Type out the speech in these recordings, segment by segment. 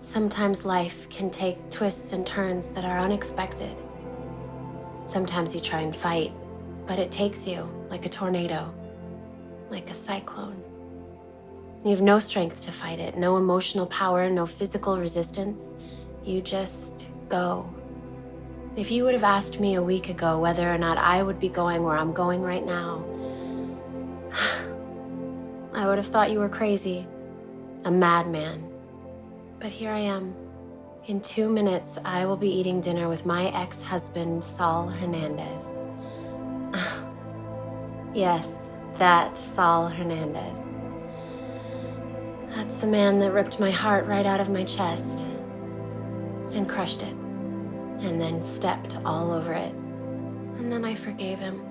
Sometimes life can take twists and turns that are unexpected. Sometimes you try and fight, but it takes you like a tornado, like a cyclone. You have no strength to fight it, no emotional power, no physical resistance. You just go. If you would have asked me a week ago whether or not I would be going where I'm going right now, I would have thought you were crazy, a madman. But here I am. In 2 minutes, I will be eating dinner with my ex-husband, Saul Hernandez. Yes, that Saul Hernandez. That's the man that ripped my heart right out of my chest and crushed it, and then stepped all over it. And then I forgave him,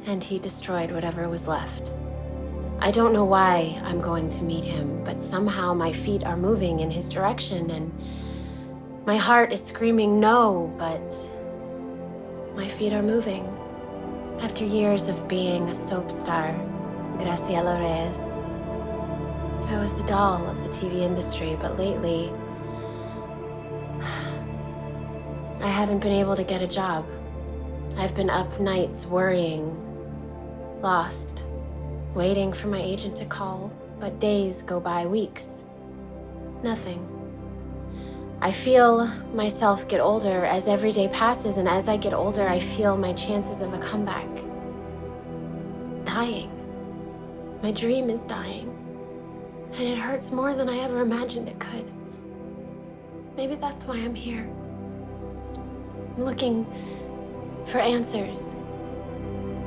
and he destroyed whatever was left. I don't know why I'm going to meet him, but somehow my feet are moving in his direction, and my heart is screaming no, but my feet are moving. After years of being a soap star, Graciela Reyes, I was the doll of the TV industry, but lately, I haven't been able to get a job. I've been up nights worrying, lost, waiting for my agent to call, but days go by, weeks, nothing. I feel myself get older as every day passes, and as I get older, I feel my chances of a comeback dying. My dream is dying, and it hurts more than I ever imagined it could. Maybe that's why I'm here. I'm looking for answers.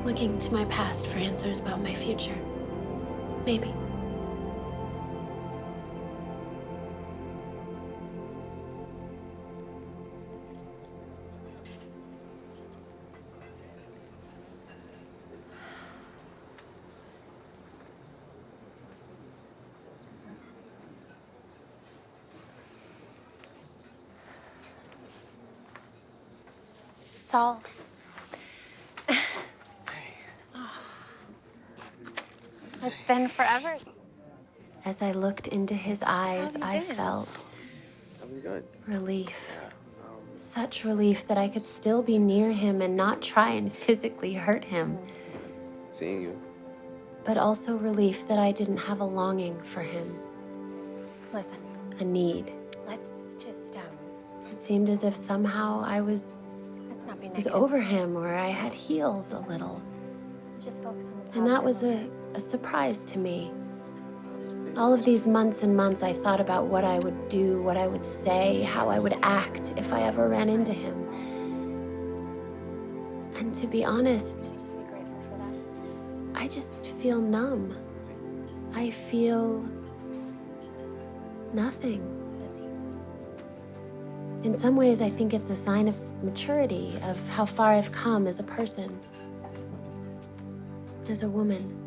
Looking to my past for answers about my future. Maybe. Saul. It's been forever. As I looked into his eyes, I felt relief. Such relief that I could still be near him and not try and physically hurt him. Seeing you. But also relief that I didn't have a longing for him. Listen. A need. Let's just, It seemed as if somehow I was over him, or I had healed a little. Just focus on the positive. And that was a surprise to me. All of these months and months, I thought about what I would do, what I would say, how I would act if I ever ran into him. And to be honest, Just be grateful for that. I just feel numb. I feel nothing. In some ways, I think it's a sign of maturity, of how far I've come as a person, as a woman.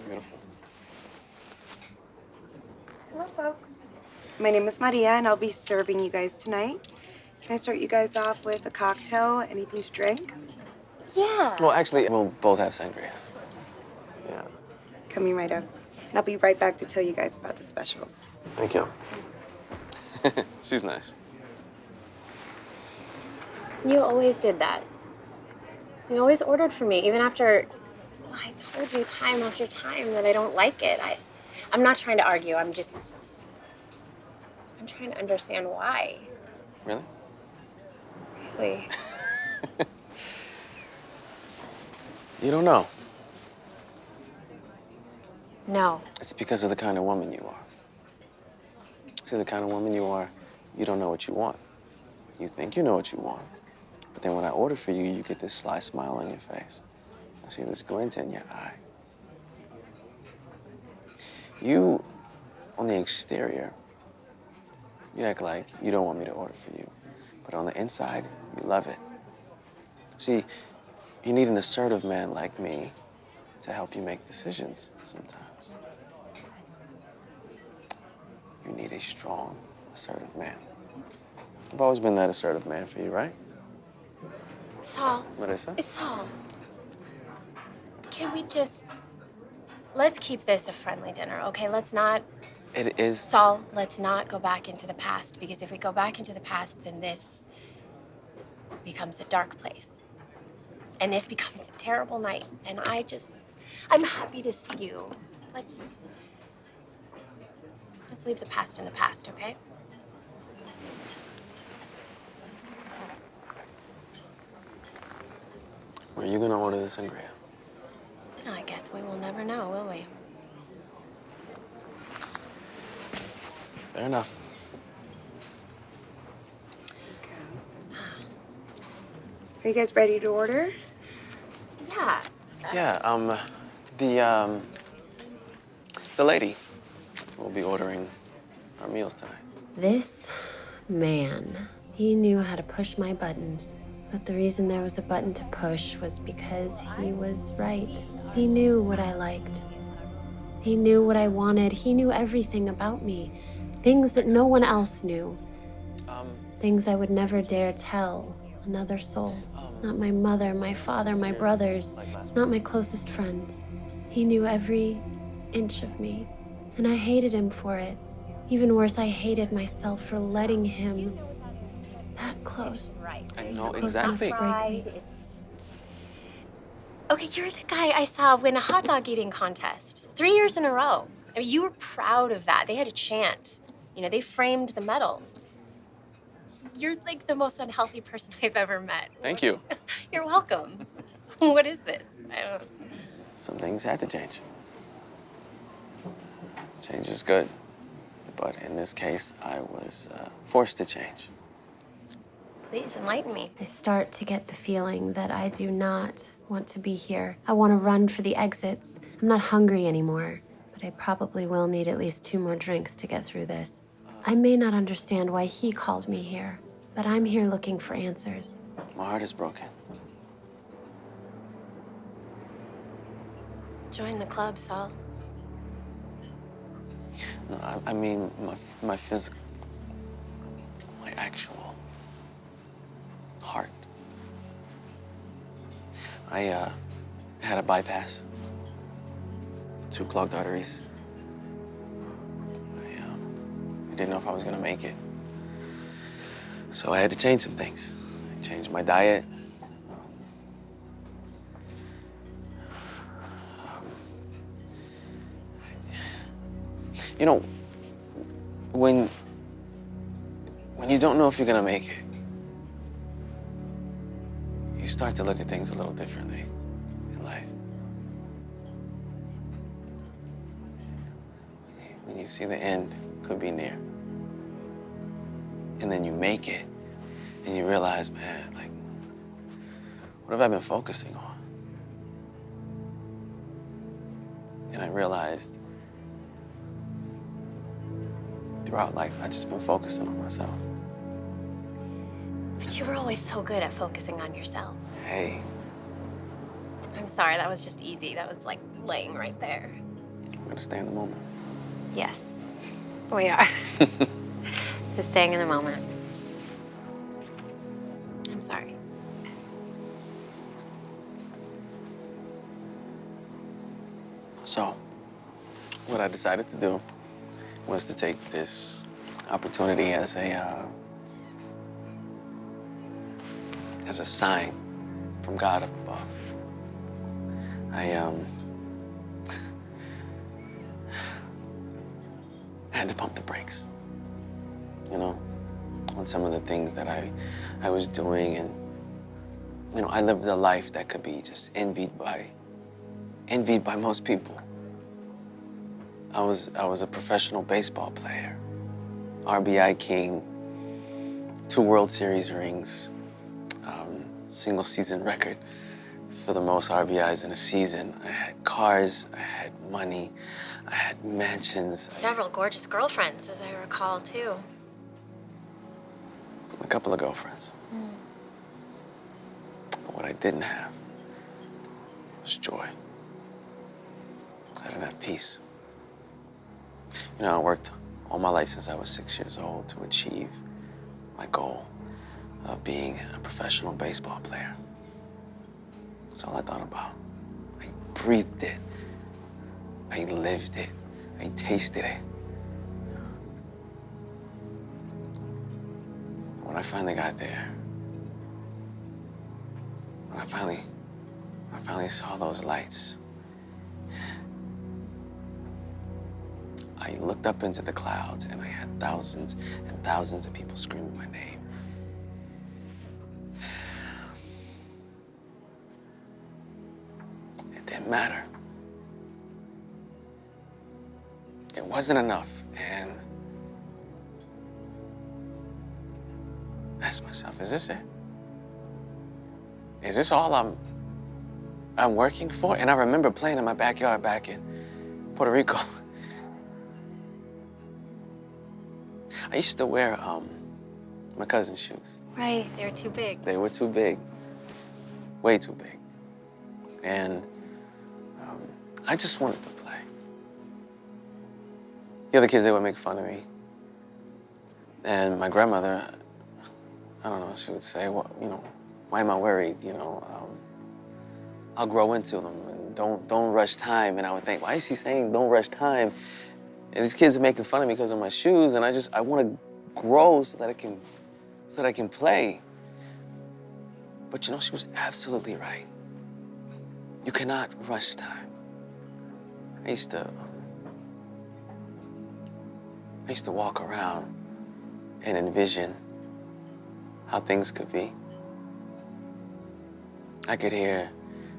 Beautiful. Hello, folks. My name is Maria, and I'll be serving you guys tonight. Can I start you guys off with a cocktail? Anything to drink? Yeah. Well, actually, we'll both have sangrias. Yeah. Coming right up. And I'll be right back to tell you guys about the specials. Thank you. She's nice. You always did that. You always ordered for me, even after I told you time after time that I don't like it. I'm not trying to argue. I'm trying to understand why. Really? Really. You don't know. No. It's because of the kind of woman you are. See, the kind of woman you are, you don't know what you want. You think you know what you want. But then when I order for you, you get this sly smile on your face. I see this glint in your eye. You, on the exterior, you act like you don't want me to order for you. But on the inside, you love it. See, you need an assertive man like me to help you make decisions sometimes. You need a strong, assertive man. I've always been that assertive man for you, right? Saul. What'd I say? Saul. Can we just, let's keep this a friendly dinner, okay? Let's not, It is. Saul, let's not go back into the past, because if we go back into the past, then this becomes a dark place. And this becomes a terrible night. And I'm happy to see you. Let's leave the past in the past, okay? Were you gonna order the sangria? Oh, I guess we will never know, will we? Fair enough. Are you guys ready to order? Yeah. Yeah, the lady will be ordering our meals tonight. This man, he knew how to push my buttons. But the reason there was a button to push was because he was right. He knew what I liked. He knew what I wanted. He knew everything about me. Things that no one else knew. Things I would never dare tell another soul. Not my mother, my father, my brothers, not my closest friends. He knew every inch of me, and I hated him for it. Even worse, I hated myself for letting him that close. I know Close enough to exactly. break me. Okay, you're the guy I saw win a hot dog eating contest 3 years in a row. I mean, you were proud of that. They had a chant. You know, they framed the medals. You're like the most unhealthy person I've ever met. Thank you. You're welcome. What is this? I don't. Some things had to change. Change is good, but in this case, I was forced to change. Please enlighten me. I start to get the feeling that I do not want to be here. I want to run for the exits. I'm not hungry anymore, but I probably will need at least 2 more drinks to get through this. I may not understand why he called me here, but I'm here looking for answers. My heart is broken. Join the club, Saul. No, I mean my physical, my actual heart. I had a bypass, 2 clogged arteries. I didn't know if I was gonna make it. So I had to change some things. I changed my diet. You know, when you don't know if you're gonna make it, you start to look at things a little differently in life. When you see the end could be near. And then you make it, and you realize, man, like, what have I been focusing on? And I realized throughout life, I've just been focusing on myself. But you were always so good at focusing on yourself. Hey, I'm sorry, that was just easy. That was like laying right there. I'm gonna stay in the moment. Yes, we are. Just staying in the moment. I'm sorry. So, what I decided to do was to take this opportunity as a sign from God up above. I had to pump the brakes, you know, on some of the things that I was doing, and you know, I lived a life that could be just envied by most people. I was a professional baseball player, RBI king, 2 World Series rings, single season record for the most RBIs in a season. I had cars, I had money, I had mansions. Several gorgeous girlfriends, as I recall, too. A couple of girlfriends. But what I didn't have was joy. I didn't have peace. You know, I worked all my life since I was 6 years old to achieve my goal of being a professional baseball player. That's all I thought about. Like breathed it. I lived it. I tasted it. When I finally got there, when I finally saw those lights, I looked up into the clouds and I had thousands and thousands of people screaming my name. It didn't matter. It wasn't enough, and I asked myself, is this it? Is this all I'm working for? And I remember playing in my backyard back in Puerto Rico. I used to wear my cousin's shoes. Right, they're too big. They were too big, way too big. And I just wanted to play. The other kids, they would make fun of me. And my grandmother, I don't know, she would say, well, you know, why am I worried? You know, I'll grow into them and don't rush time. And I would think, why is she saying don't rush time? And these kids are making fun of me because of my shoes, and I want to grow so that I can play. But you know, she was absolutely right. You cannot rush time. I used to walk around and envision how things could be. I could hear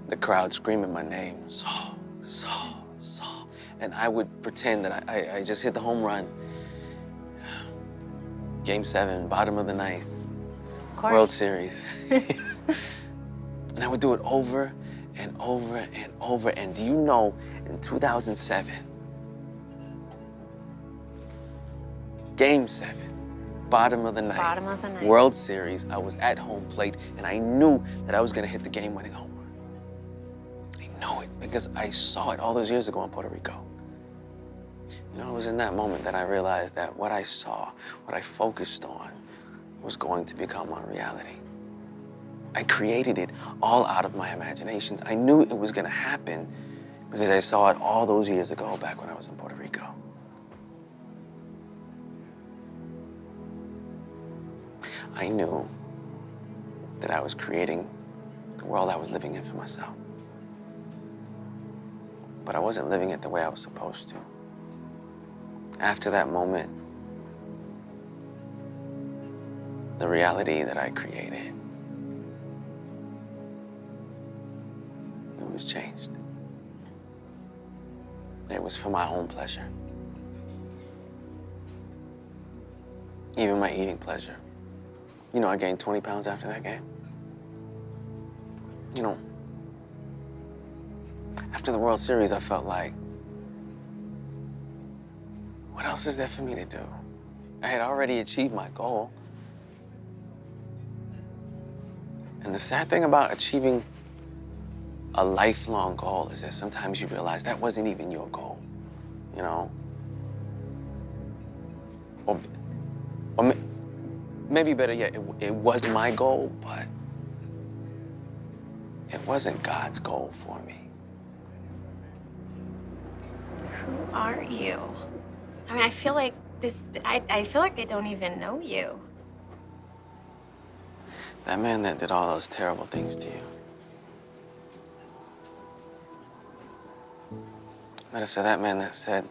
the crowd screaming my name, Saul, Saul, Saul. And I would pretend that I just hit the home run. Game 7, bottom of the ninth, World Series. And I would do it over and over and over. And do you know, in 2007, Game 7, bottom of the ninth, Bottom of the ninth. World Series, I was at home plate, and I knew that I was gonna hit the game-winning home run. I knew it because I saw it all those years ago in Puerto Rico. You know, it was in that moment that I realized that what I saw, what I focused on, was going to become my reality. I created it all out of my imaginations. I knew it was gonna happen because I saw it all those years ago back when I was in Puerto Rico. I knew that I was creating the world I was living in for myself. But I wasn't living it the way I was supposed to. After that moment, the reality that I created, it was changed. It was for my own pleasure. Even my eating pleasure. You know, I gained 20 pounds after that game. You know, after the World Series, I felt like, what else is there for me to do? I had already achieved my goal. And the sad thing about achieving a lifelong goal is that sometimes you realize that wasn't even your goal, you know? Or maybe better yet, it was my goal, but it wasn't God's goal for me. Who are you? I mean, I feel like I feel like I don't even know you. That man that did all those terrible things to you. Better say that man that said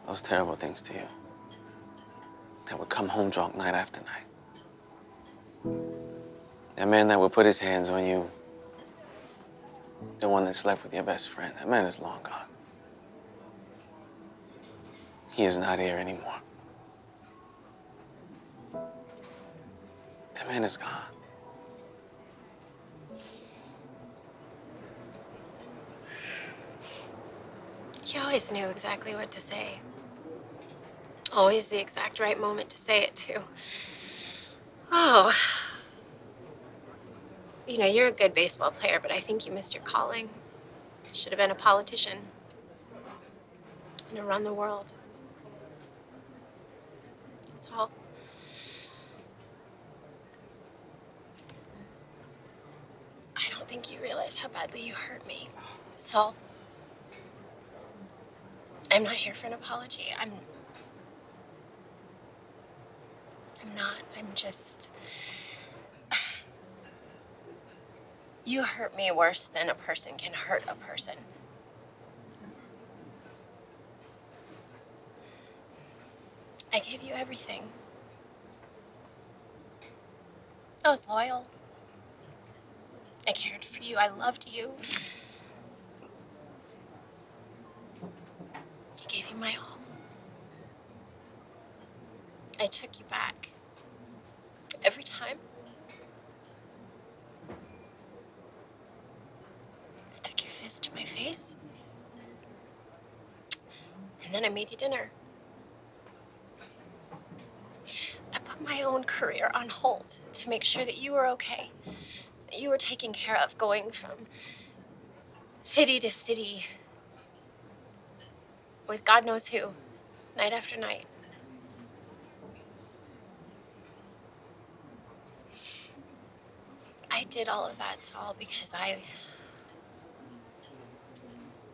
those terrible things to you. That would come home drunk night after night. That man that would put his hands on you. The one that slept with your best friend. That man is long gone. He is not here anymore. That man is gone. You always knew exactly what to say. Always the exact right moment to say it, too. Oh. You know, you're a good baseball player, but I think you missed your calling. Should have been a politician. And to run the world. That's all. I I don't think you realize how badly you hurt me. Saul, I'm not here for an apology. I'm not. I'm just... You hurt me worse than a person can hurt a person. I gave you everything. I was loyal. I cared for you. I loved you. I gave you my all. I took you back. Every time. I took your fist to my face. And then I made you dinner. I put my own career on hold to make sure that you were okay. That you were taken care of, going from city to city with God knows who, night after night. I did all of that, Saul, because I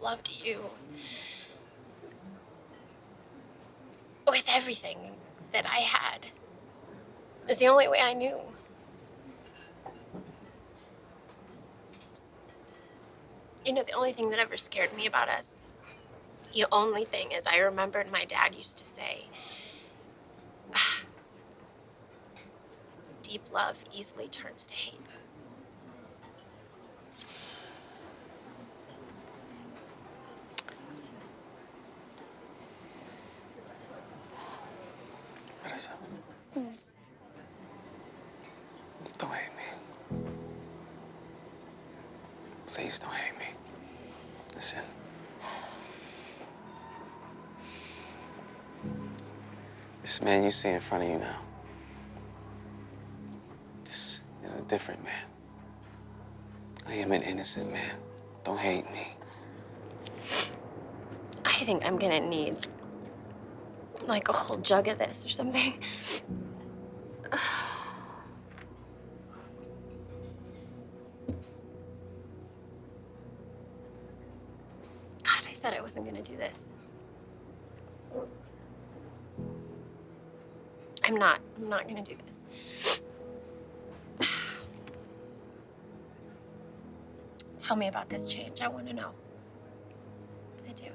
loved you with everything that I had. It was the only way I knew. You know, the only thing that ever scared me about us, the only thing is I remembered my dad used to say, deep love easily turns to hate. Marissa, don't hate me. Please don't hate me. Listen. This man you see in front of you now, this is a different man. I am an innocent man. Don't hate me. I think I'm gonna need like a whole jug of this or something. God, I said I wasn't gonna do this. I'm not gonna do this. Tell me about this change. I want to know. I do.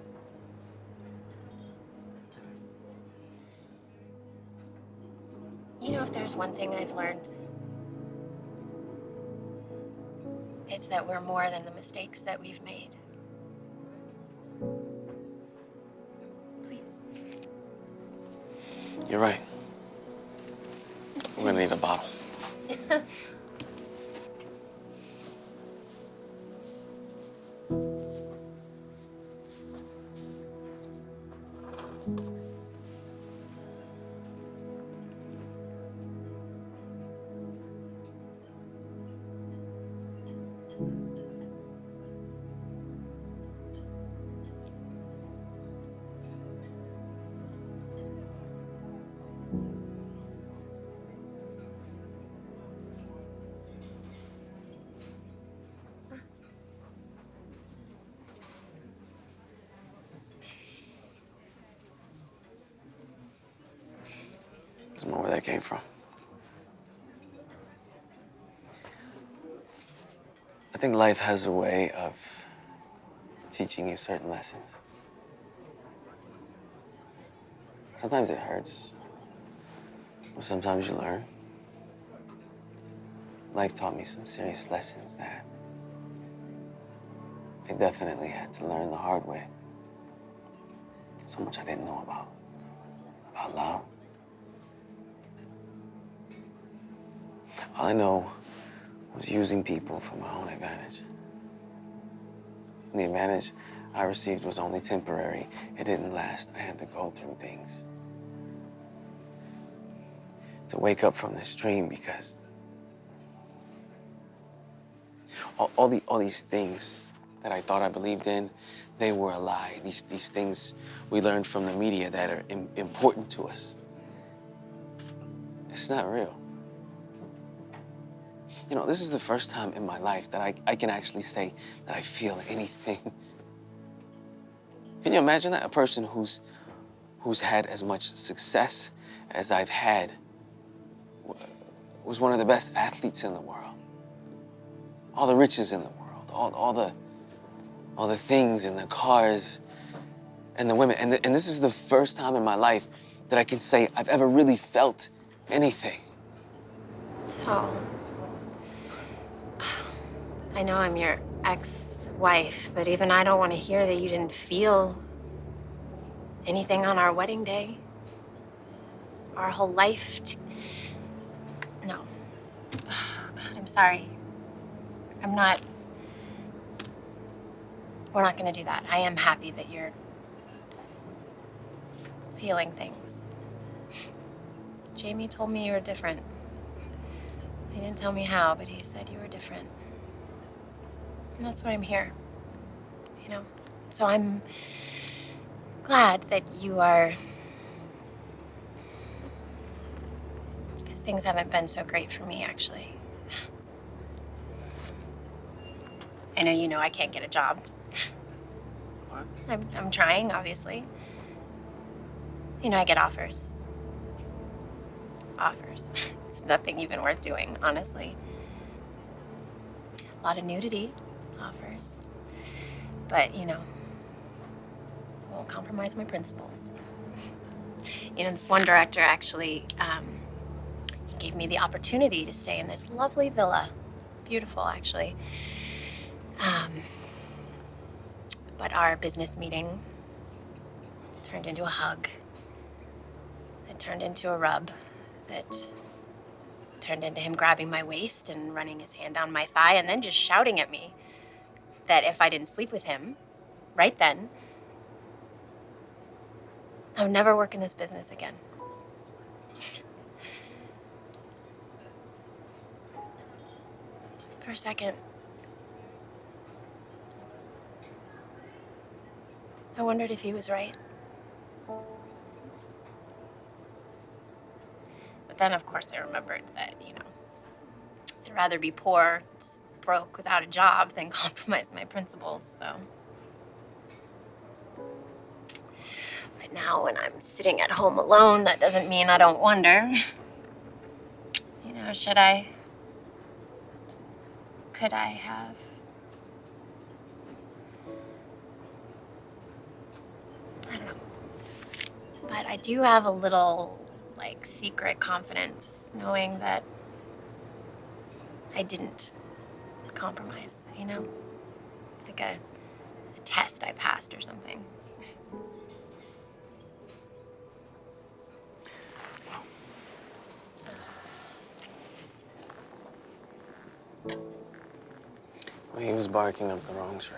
You know, if there's one thing I've learned, it's that we're more than the mistakes that we've made. Please. You're right. We're gonna need a bottle. There's more where that came from. I think life has a way of teaching you certain lessons. Sometimes it hurts, but sometimes you learn. Life taught me some serious lessons that I definitely had to learn the hard way. So much I didn't know about love. All I know was using people for my own advantage. And the advantage I received was only temporary. It didn't last. I had to go through things to wake up from this dream, because all these things that I thought I believed in, they were a lie. These things we learned from the media that are important to us. It's not real. You know, this is the first time in my life that I can actually say that I feel anything. Can you imagine that? A person who's had as much success as I've had was one of the best athletes in the world. All the riches in the world, all the things and the cars and the women. And this is the first time in my life that I can say I've ever really felt anything. Saul, I know I'm your ex-wife, but even I don't want to hear that you didn't feel anything on our wedding day. Our whole life. No. Oh, God, I'm sorry. We're not going to do that. I am happy that you're feeling things. Jamie told me you were different. He didn't tell me how, but he said you were different. And that's why I'm here, you know? So I'm glad that you are, because things haven't been so great for me, actually. I know you know I can't get a job. What? I'm trying, obviously. You know, I get offers. Offers. It's nothing even worth doing, honestly. A lot of nudity offers. But, you know, won't compromise my principles. You know, this one director actually, he gave me the opportunity to stay in this lovely villa. Beautiful, actually. But our business meeting turned into a hug. It turned into a rub. That turned into him grabbing my waist and running his hand down my thigh and then just shouting at me that if I didn't sleep with him right then, I would never work in this business again. For a second, I wondered if he was right. But then, of course, I remembered that, you know, I'd rather be poor, broke, without a job than compromise my principles, so. But now when I'm sitting at home alone, that doesn't mean I don't wonder. You know, could I have? I don't know. But I do have a little, like, secret confidence knowing that I didn't compromise, you know? Like a test I passed or something. Well, he was barking up the wrong tree.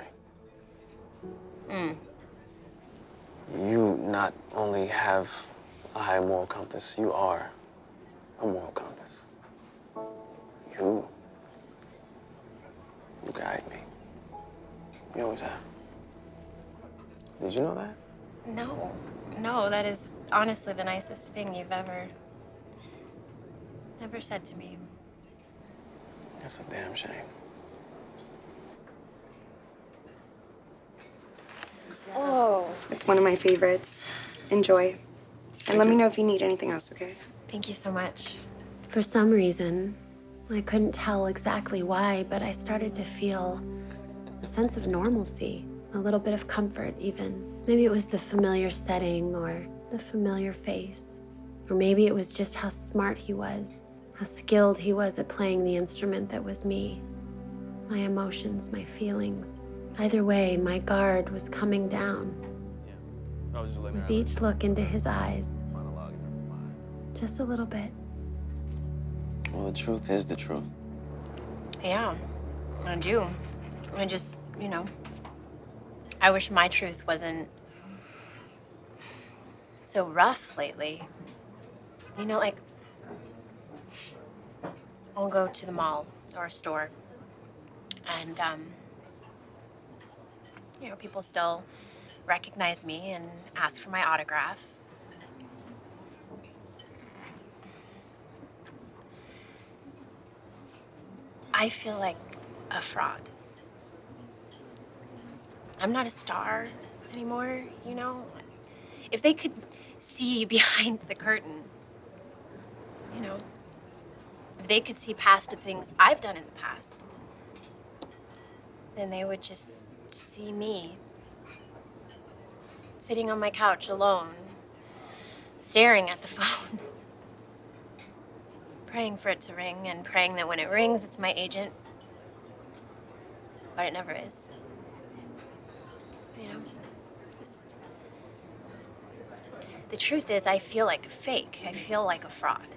You not only have a high moral compass, you are a moral compass. You guide me. You always have. Did you know that? No, that is honestly the nicest thing you've ever said to me. That's a damn shame. Oh, It's one of my favorites. Enjoy. And let me know if you need anything else, okay? thank you so much. For some reason, I couldn't tell exactly why, but I started to feel a sense of normalcy, a little bit of comfort even. Maybe it was the familiar setting or the familiar face. Or maybe it was just how smart he was, how skilled he was at playing the instrument that was me. My emotions, my feelings. Either way, my guard was coming down. I was just letting With each look into his eyes, monologue in her mind. just a little bit. Well, the truth is the truth. Yeah, I do. I just, you know, I wish my truth wasn't so rough lately. You know, like, I'll go to the mall or a store and, you know, people still recognize me and ask for my autograph. I feel like a fraud. I'm not a star anymore, you know? If they could see behind the curtain, you know, if they could see past the things I've done in the past, then they would just see me sitting on my couch alone, staring at the phone, praying for it to ring and praying that when it rings, it's my agent. But it never is. You know, just... The truth is, I feel like a fake. I feel like a fraud.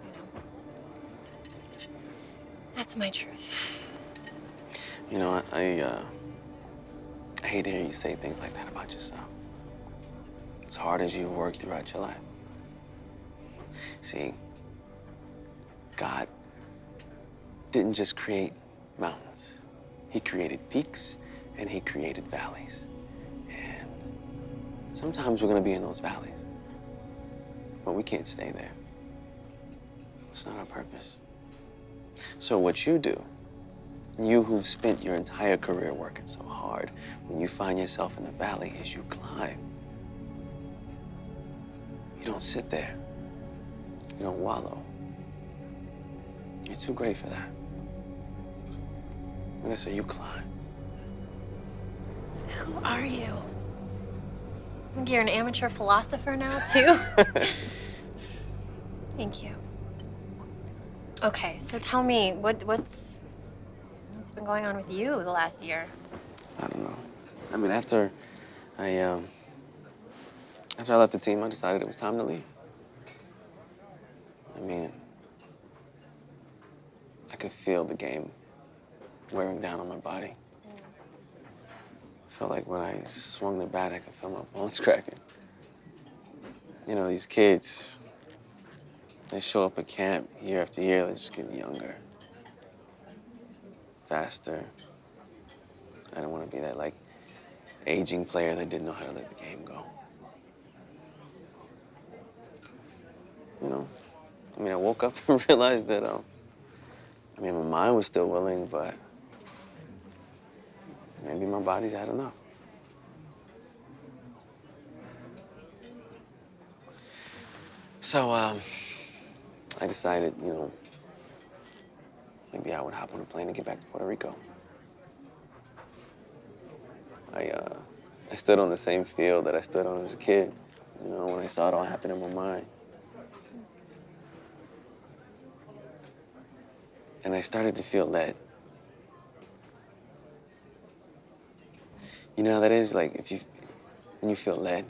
You know? That's my truth. You know, I hate to hear you say things like that about yourself. As hard as you work throughout your life. See, God didn't just create mountains. He created peaks and he created valleys. And sometimes we're gonna be in those valleys, but we can't stay there. It's not our purpose. So what you do, you who've spent your entire career working so hard, when you find yourself in the valley, is you climb. You don't sit there. You don't wallow. You're too great for that. When I say you climb. Who are you? Think you're an amateur philosopher now, too? Thank you. Okay, so tell me, what's been going on with you the last year? I don't know. I mean, after I left the team, I decided it was time to leave. I mean, I could feel the game wearing down on my body. I felt like when I swung the bat, I could feel my bones cracking. You know, these kids, they show up at camp year after year, they just get younger, faster. I don't want to be that, like, aging player that didn't know how to let the game go. You know? I mean, I woke up and realized that, I mean, my mind was still willing, but maybe my body's had enough. So, I decided, you know, maybe I would hop on a plane and get back to Puerto Rico. I stood on the same field that I stood on as a kid, you know, when I saw it all happen in my mind. And I started to feel led. You know how that is? Like, when you feel led.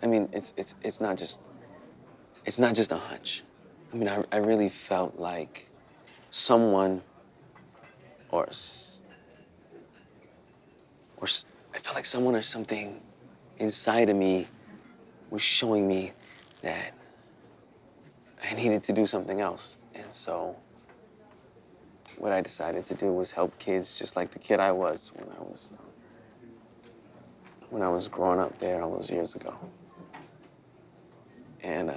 I mean, it's not just a hunch. I mean, I really felt like someone I felt like someone or something inside of me was showing me that I needed to do something else. And so what I decided to do was help kids just like the kid I was when I was growing up there all those years ago. And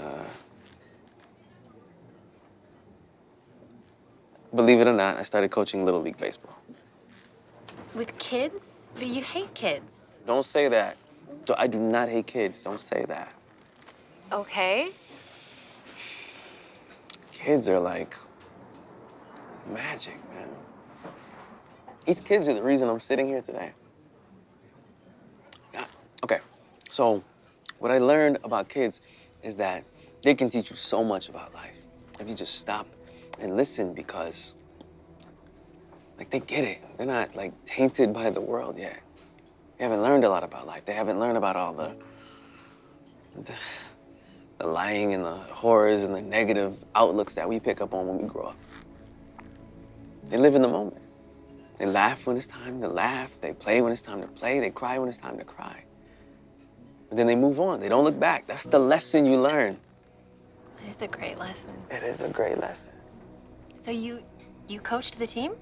believe it or not, I started coaching Little League Baseball. With kids? But you hate kids. Don't say that. I do not hate kids. Don't say that. Okay. Kids are like magic, man. These kids are the reason I'm sitting here today. Okay, so what I learned about kids is that they can teach you so much about life if you just stop and listen, because like they get it. They're not like tainted by the world yet. They haven't learned a lot about life. They haven't learned about all the lying and the horrors and the negative outlooks that we pick up on when we grow up. They live in the moment. They laugh when it's time to laugh. They play when it's time to play. They cry when it's time to cry. But then they move on. They don't look back. That's the lesson you learn. It is a great lesson. It is a great lesson. So you coached the team?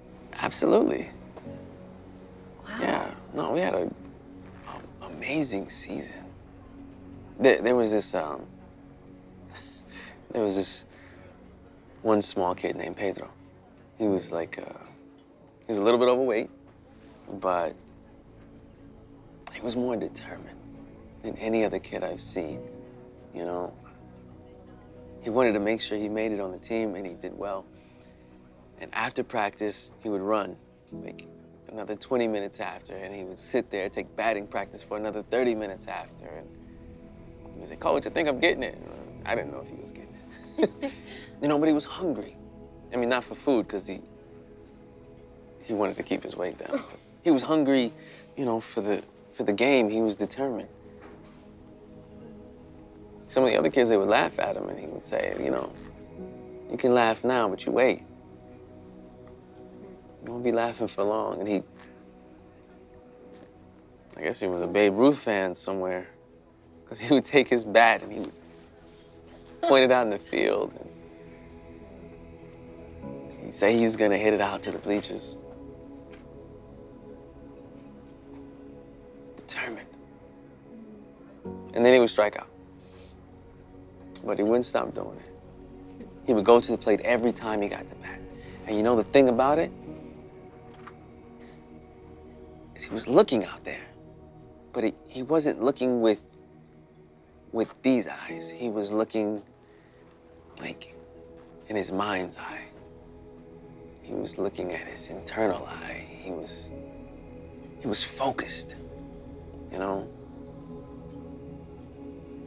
Absolutely. Wow. Yeah. No, we had a amazing season. There was this There was this one small kid named Pedro. He was like, he was a little bit overweight, but he was more determined than any other kid I've seen, you know? He wanted to make sure he made it on the team, and he did well. And after practice, he would run, like another 20 minutes after, and he would sit there, take batting practice for another 30 minutes after. And he would say, "Coach, I think I'm getting it." I didn't know if he was getting it. You know, but he was hungry. I mean, not for food, because he wanted to keep his weight down. But he was hungry, you know, for the game. He was determined. Some of the other kids, they would laugh at him, and he would say, you know, "You can laugh now, but you wait. You won't be laughing for long." And I guess he was a Babe Ruth fan somewhere, because he would take his bat and he would point it out in the field, and he'd say he was gonna hit it out to the bleachers. Determined. And then he would strike out. But he wouldn't stop doing it. He would go to the plate every time he got the bat. And you know the thing about it? Is he was looking out there. But he wasn't looking with these eyes. He was looking like in his mind's eye. He was looking at his internal eye. He was focused, you know?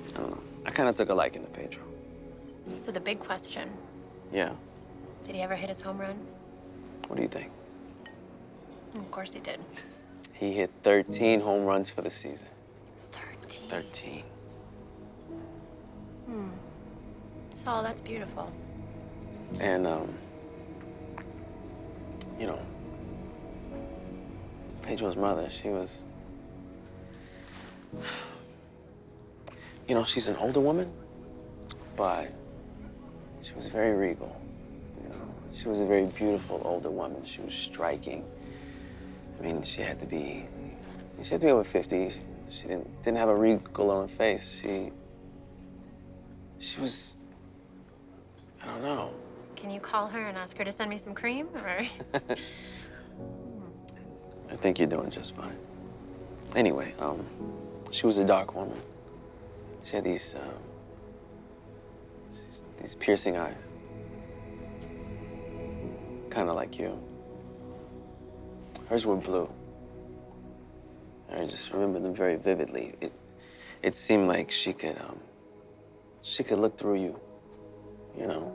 I don't know. I kind of took a liking to Pedro. So the big question, Yeah. did he ever hit his home run? What do you think? Of course he did. He hit 13 home runs for the season. 13. 13. Saul, that's beautiful. And, you know, Pedro's mother, she was, you know, she's an older woman, but she was very regal, you know. She was a very beautiful older woman. She was striking. I mean, she had to be over 50. She didn't have a wrinkle on her face. She was, I don't know. Can you call her and ask her to send me some cream, or? I think you're doing just fine. Anyway, she was a dark woman. She had these piercing eyes. Kind of like you. Hers were blue. I just remember them very vividly. It seemed like she could look through you, you know,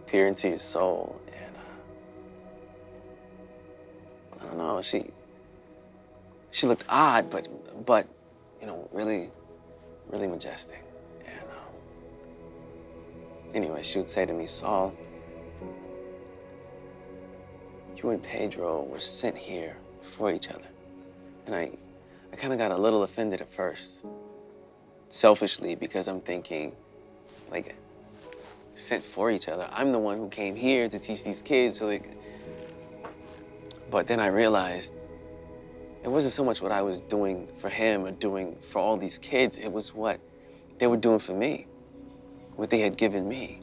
peer into your soul, and I don't know. She looked odd, but you know, really majestic. And anyway, she would say to me, "Saul, you and Pedro were sent here for each other." And I kind of got a little offended at first, selfishly, because I'm thinking, like, sent for each other. I'm the one who came here to teach these kids, so like. But then I realized it wasn't so much what I was doing for him or doing for all these kids. It was what they were doing for me, what they had given me.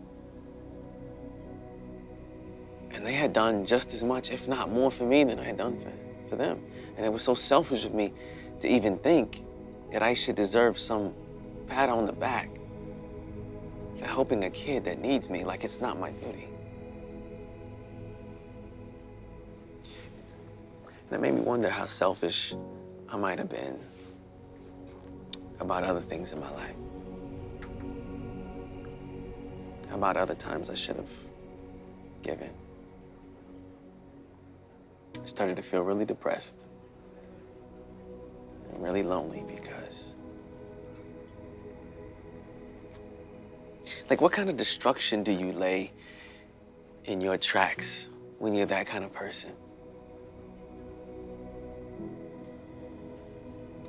And they had done just as much, if not more, for me than I had done for them. And it was so selfish of me to even think that I should deserve some pat on the back for helping a kid that needs me, like it's not my duty. And it made me wonder how selfish I might have been about other things in my life. About other times I should have given. I started to feel really depressed and really lonely because, like, what kind of destruction do you lay in your tracks when you're that kind of person?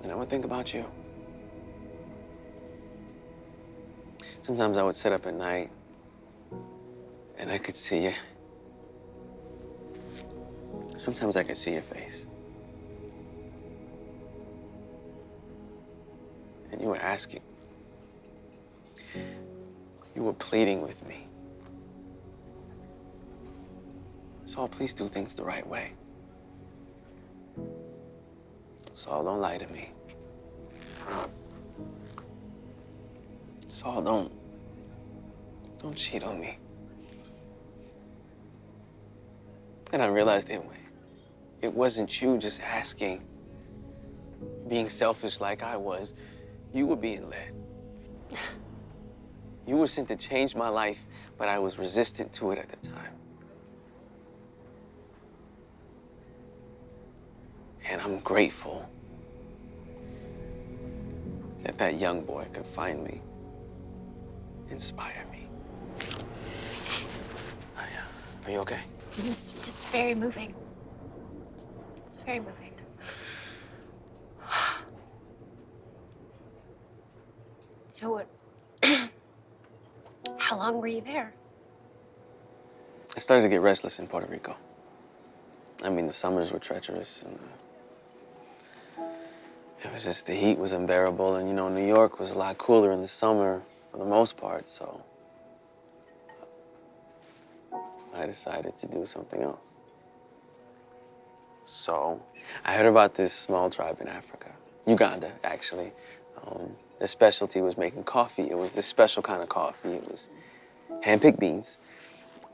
And I would think about you. Sometimes I would sit up at night and I could see you. Sometimes I could see your face. And you were asking, You were pleading with me. Saul, please do things the right way. Saul, don't lie to me. Saul, don't cheat on me. And I realized it wasn't you just asking, being selfish like I was. You were being led. You were sent to change my life, but I was resistant to it at the time. And I'm grateful that that young boy could finally inspire me. Are you okay? It was just very moving. It's very moving. So what? How long were you there? I started to get restless in Puerto Rico. I mean, the summers were treacherous, and it was just, the heat was unbearable, and New York was a lot cooler in the summer for the most part, so I decided to do something else. So I heard about this small tribe in Africa, Uganda, actually. Their specialty was making coffee. It was this special kind of coffee. It was hand-picked beans,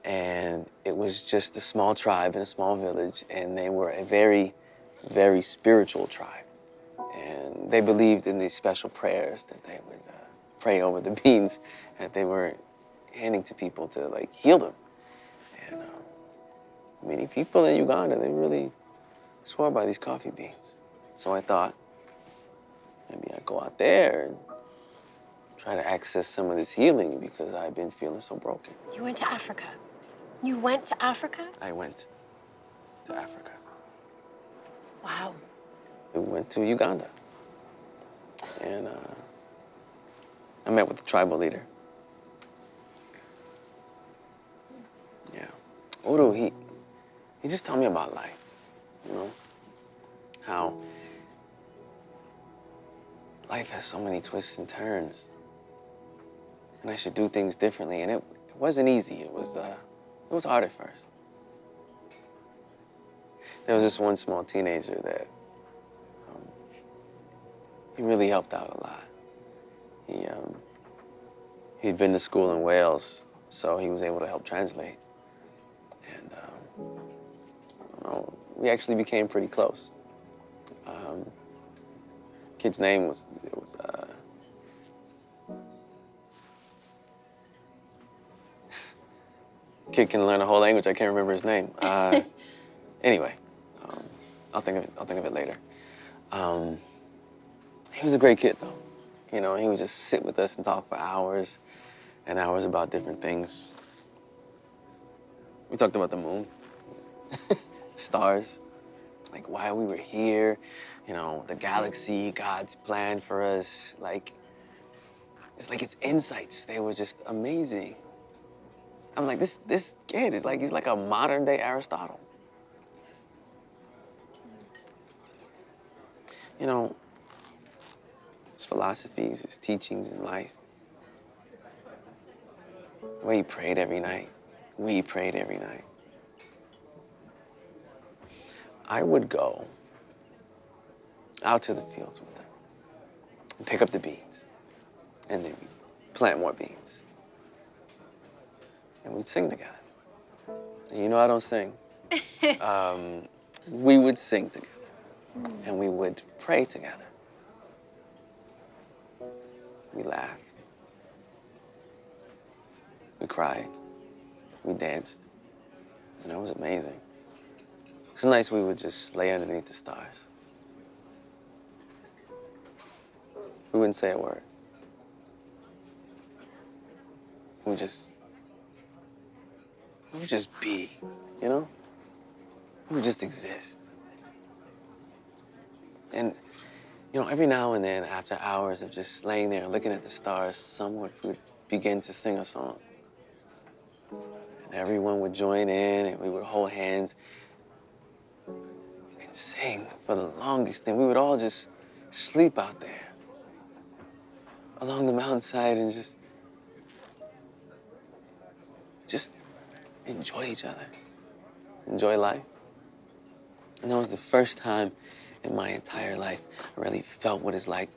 and it was just a small tribe in a small village, and they were a very, very spiritual tribe. And they believed in these special prayers that they would pray over the beans that they were handing to people to, like, heal them. And many people in Uganda, they really swore by these coffee beans. So I thought, maybe I'd go out there and try to access some of this healing because I've been feeling so broken. You went to Africa. You went to Africa? I went to Africa. Wow. We went to Uganda. And I met with the tribal leader. Yeah. Uru, he just told me about life, how life has so many twists and turns, and I should do things differently. And it wasn't easy. It was hard at first. There was this one small teenager that he really helped out a lot. He'd been to school in Wales, so he was able to help translate. And I don't know, we actually became pretty close. Kid's name was kid can learn a whole language. I can't remember his name. Anyway, I'll think of it later. He was a great kid, though. He would just sit with us and talk for hours and hours about different things. We talked about the moon, stars, like why we were here, the galaxy, God's plan for us. It's like its insights. They were just amazing. I'm like, this kid is like, he's like a modern day Aristotle. His philosophies, his teachings in life. The way he prayed every night. We prayed every night. I would go out to the fields with them and pick up the beans. And then we'd plant more beans. And we'd sing together. And I don't sing. We would sing together. And we would pray together. We laughed. We cried. We danced. And it was amazing. Some nights we would just lay underneath the stars. We wouldn't say a word. We would just be, We would just exist. And, every now and then, after hours of just laying there looking at the stars, someone would begin to sing a song. And everyone would join in, and we would hold hands and sing for the longest. And we would all just sleep out there along the mountainside and just just enjoy each other, enjoy life. And that was the first time in my entire life I really felt what it's like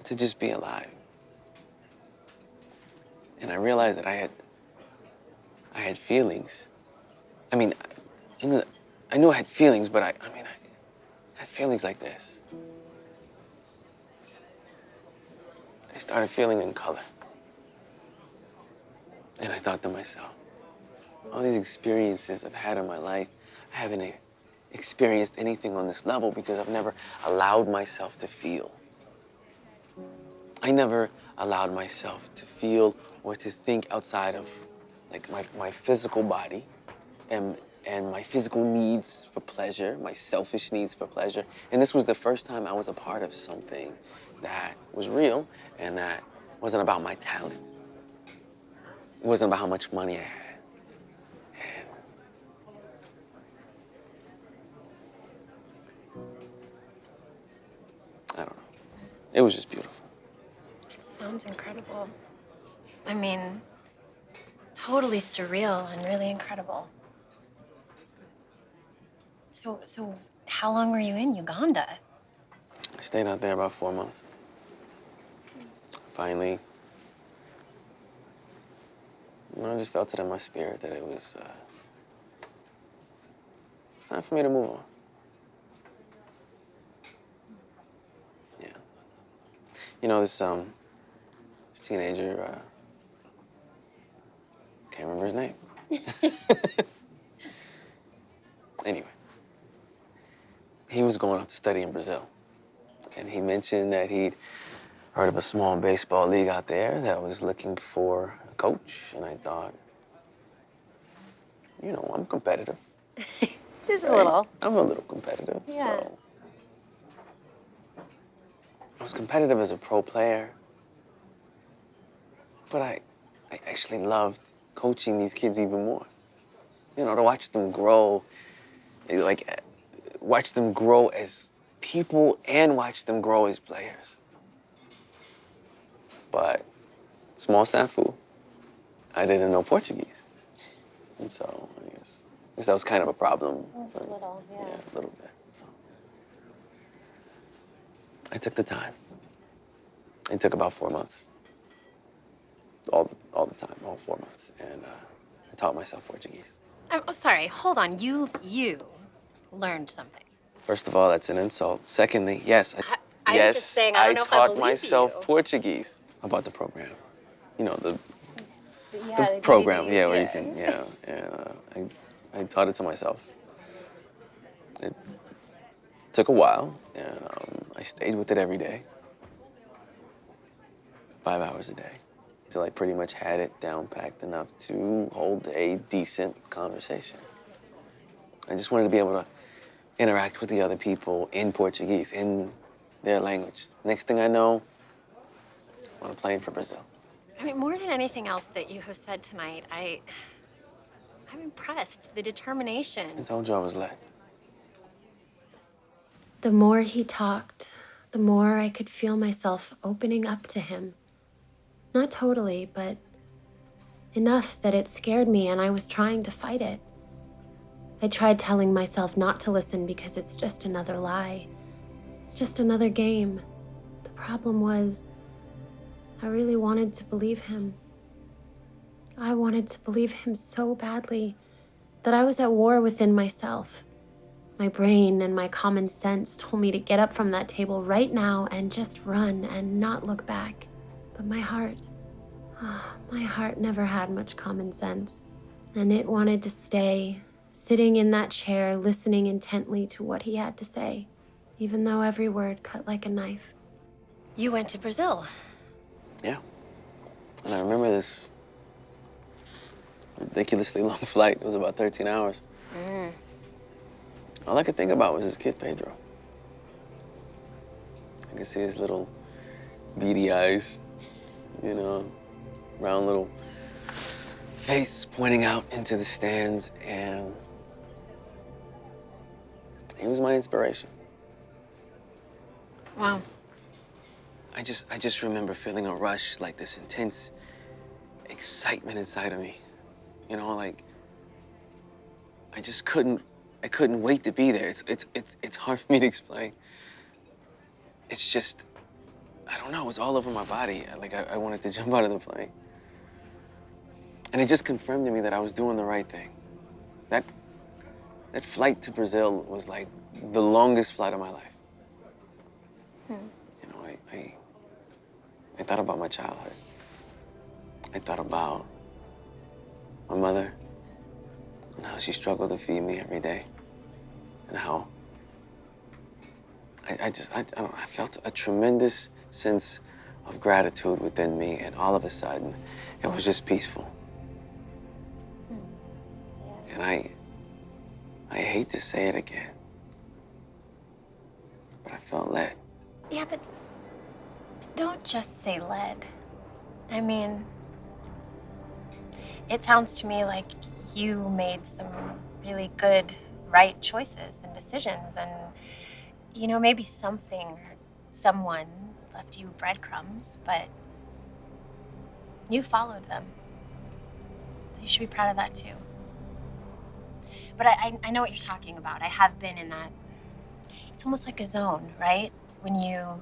to just be alive. And I realized that I had feelings. I mean, I knew I had feelings, but I had feelings like this. I started feeling in color. And I thought to myself, all these experiences I've had in my life, I haven't experienced anything on this level because I've never allowed myself to feel. I never allowed myself to feel or to think outside of like my physical body and my physical needs for pleasure, my selfish needs for pleasure. And this was the first time I was a part of something that was real and that wasn't about my talent. It wasn't about how much money I had. And I don't know. It was just beautiful. It sounds incredible. I mean, totally surreal and really incredible. So how long were you in Uganda? I stayed out there about 4 months. Finally, I just felt it in my spirit that it was time for me to move on. Yeah. You know, this teenager, can't remember his name. Anyway, he was going off to study in Brazil. And he mentioned that he'd heard of a small baseball league out there that was looking for a coach. And I thought, you know, I'm competitive. Just a Right? little. I'm a little competitive, Yeah. so. I was competitive as a pro player, but I actually loved coaching these kids even more. You know, to watch them grow, like, watch them grow as people and watch them grow as players. But, small snafu, I didn't know Portuguese. And so, I guess that was kind of a problem. Just a little, yeah. Yeah, a little bit, so. I took the time. It took about 4 months. All the time, all 4 months. And I taught myself Portuguese. I'm sorry, hold on. You learned something. First of all, that's an insult. Secondly, yes, I'm yes, just saying, I don't know if I taught believe myself you. Portuguese about the program. You know, the Yeah, program, yeah, where you can, yeah. And I taught it to myself. It took a while, and I stayed with it every day. 5 hours a day, till I pretty much had it down packed enough to hold a decent conversation. I just wanted to be able to interact with the other people in Portuguese, in their language. Next thing I know, I'm on a plane for Brazil. I mean, more than anything else that you have said tonight, I'm impressed. The determination. I told you I was led. The more he talked, the more I could feel myself opening up to him. Not totally, but enough that it scared me and I was trying to fight it. I tried telling myself not to listen because it's just another lie. It's just another game. The problem was, I really wanted to believe him. I wanted to believe him so badly that I was at war within myself. My brain and my common sense told me to get up from that table right now and just run and not look back. But my heart never had much common sense. And it wanted to stay, sitting in that chair, listening intently to what he had to say, even though every word cut like a knife. You went to Brazil. Yeah. And I remember this ridiculously long flight. It was about 13 hours. All I could think about was this kid, Pedro. I could see his little beady eyes, you know, round little face pointing out into the stands, and he was my inspiration. Wow. I just remember feeling a rush, like this intense excitement inside of me. You know, like I just I couldn't wait to be there. It's hard for me to explain. It's just, I don't know, it was all over my body. Like I wanted to jump out of the plane. And it just confirmed to me that I was doing the right thing. That flight to Brazil was like the longest flight of my life. You know, I thought about my childhood. I thought about my mother and how she struggled to feed me every day. And how I don't know, I felt a tremendous sense of gratitude within me, and all of a sudden, it was just peaceful. And I hate to say it again, but I felt led. Yeah, but don't just say led. I mean, it sounds to me like you made some really good, right choices and decisions. And, you know, maybe something or someone left you breadcrumbs, but you followed them. So you should be proud of that too. But I know what you're talking about. I have been in that. It's almost like a zone, right? When you're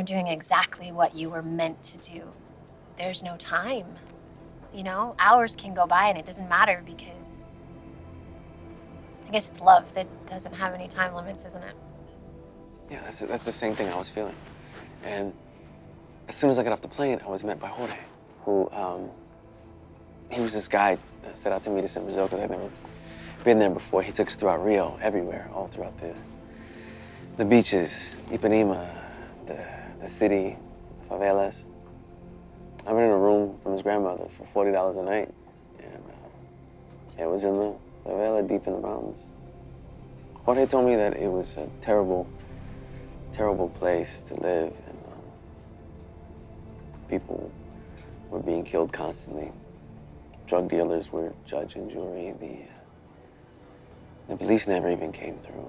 doing exactly what you were meant to do. There's no time. You know, hours can go by and it doesn't matter because I guess it's love that doesn't have any time limits, isn't it? Yeah, that's the same thing I was feeling. And as soon as I got off the plane, I was met by Jorge, who, he was this guy that set out to meet us in Brazil because I'd never been there before. He took us throughout Rio, everywhere, all throughout the beaches, Ipanema, the city, the favelas. I rented a room from his grandmother for $40 a night, and it was in the favela, deep in the mountains. Jorge told me that it was a terrible, terrible place to live, and people were being killed constantly. Drug dealers were judge and jury. The police never even came through.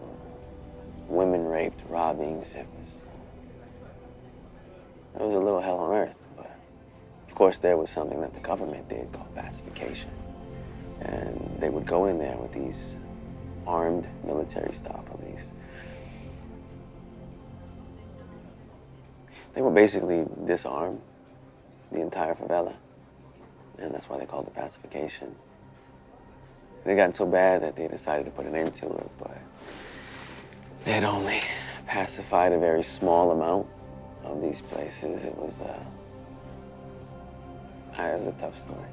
Women raped, robbings. It was a little hell on earth, but of course there was something that the government did called pacification. And they would go in there with these armed military-style police. They would basically disarm the entire favela. And that's why they called it pacification. And it got so bad that they decided to put an end to it, but they had only pacified a very small amount of these places. It was a tough story.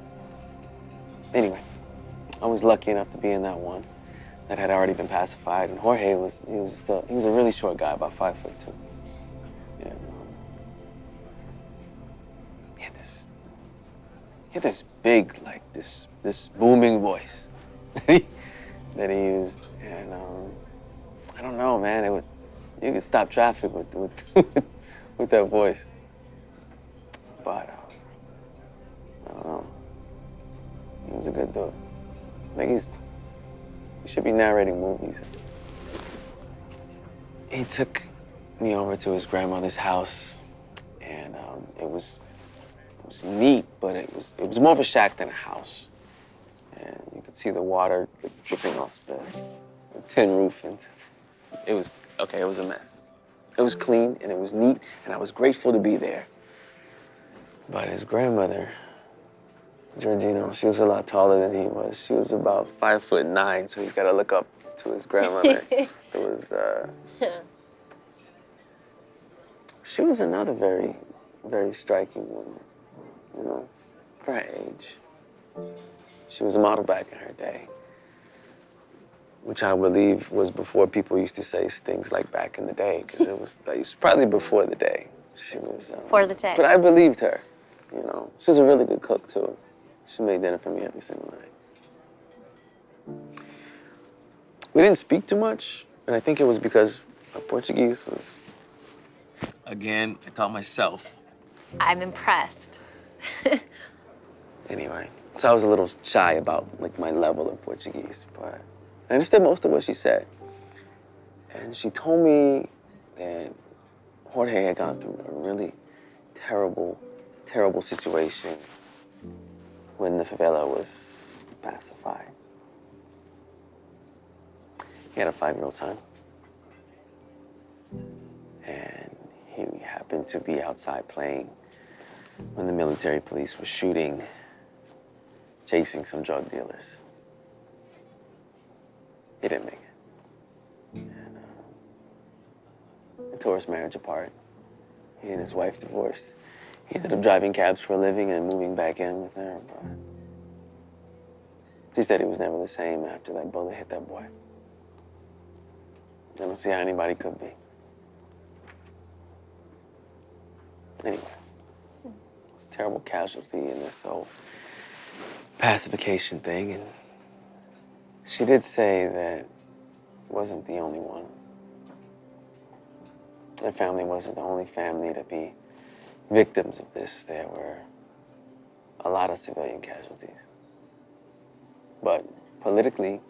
Anyway, I was lucky enough to be in that one that had already been pacified, and Jorge he was a really short guy, about 5'2". And he had this big, like this booming voice that he used, and I don't know, man. You could stop traffic with with that voice, but I don't know. He was a good dude. I think he should be narrating movies. He took me over to his grandmother's house, and it was neat, but it was more of a shack than a house. And you could see the water dripping off the tin roof, and it was a mess. It was clean and it was neat, and I was grateful to be there. But his grandmother, Georgina, she was a lot taller than he was. She was about 5'9", so he's got to look up to his grandmother. She was another very, very striking woman, you know, for her age. She was a model back in her day, which I believe was before people used to say things like back in the day, because it was probably before the day. She was For the day. But I believed her, you know. She was a really good cook too. She made dinner for me every single night. We didn't speak too much, and I think it was because my Portuguese was, again, I taught myself. I'm impressed. Anyway, so I was a little shy about like my level of Portuguese, but I understood most of what she said. And she told me that Jorge had gone through a really terrible terrible situation when the favela was pacified. He had a 5-year-old son. And he happened to be outside playing when the military police were shooting, chasing some drug dealers. He didn't make it. And it tore his marriage apart. He and his wife divorced. He ended up driving cabs for a living and moving back in with her, but she said he was never the same after that bullet hit that boy. I don't see how anybody could be. Anyway, it was a terrible casualty in this whole pacification thing, and she did say that it wasn't the only one. Their family wasn't the only family to be victims of this. There were a lot of civilian casualties. But politically,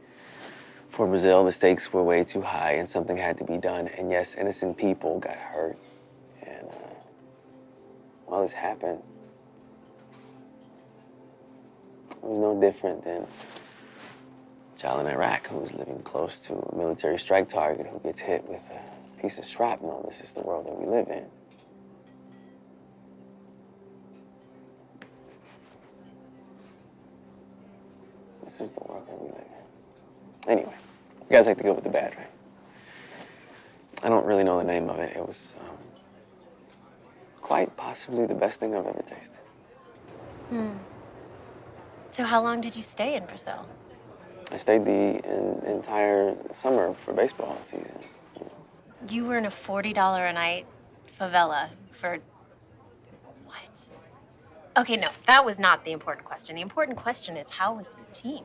for Brazil, the stakes were way too high and something had to be done. And yes, innocent people got hurt. And while this happened, it was no different than a child in Iraq who was living close to a military strike target who gets hit with a piece of shrapnel. This is the world that we live in. This is the world that we live in. Anyway, you guys like to go with the bad, right? I don't really know the name of it. It was quite possibly the best thing I've ever tasted. So how long did you stay in Brazil? I stayed the entire summer for baseball season. You were in a $40 a night favela for what? Okay, no, that was not the important question. The important question is, how was your team?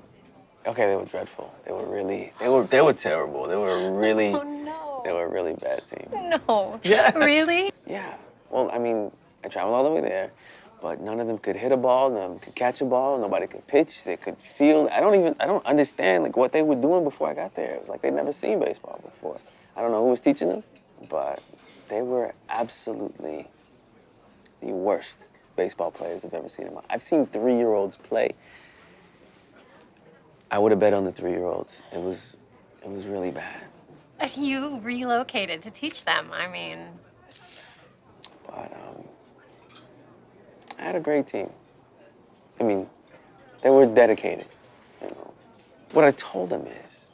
Okay, they were dreadful. They were terrible. They were really, Oh no. they were a really bad team. No. Yeah. Really? Yeah. Well, I mean, I traveled all the way there, but none of them could hit a ball, none of them could catch a ball, nobody could pitch, they could field. I don't understand like what they were doing before I got there. It was like they'd never seen baseball before. I don't know who was teaching them, but they were absolutely the worst baseball players I've ever seen in my life. I've seen 3-year-olds play. I would have bet on the 3-year-olds. It was really bad. And you relocated to teach them. I mean, But I had a great team. I mean, they were dedicated, you know. What I told them is,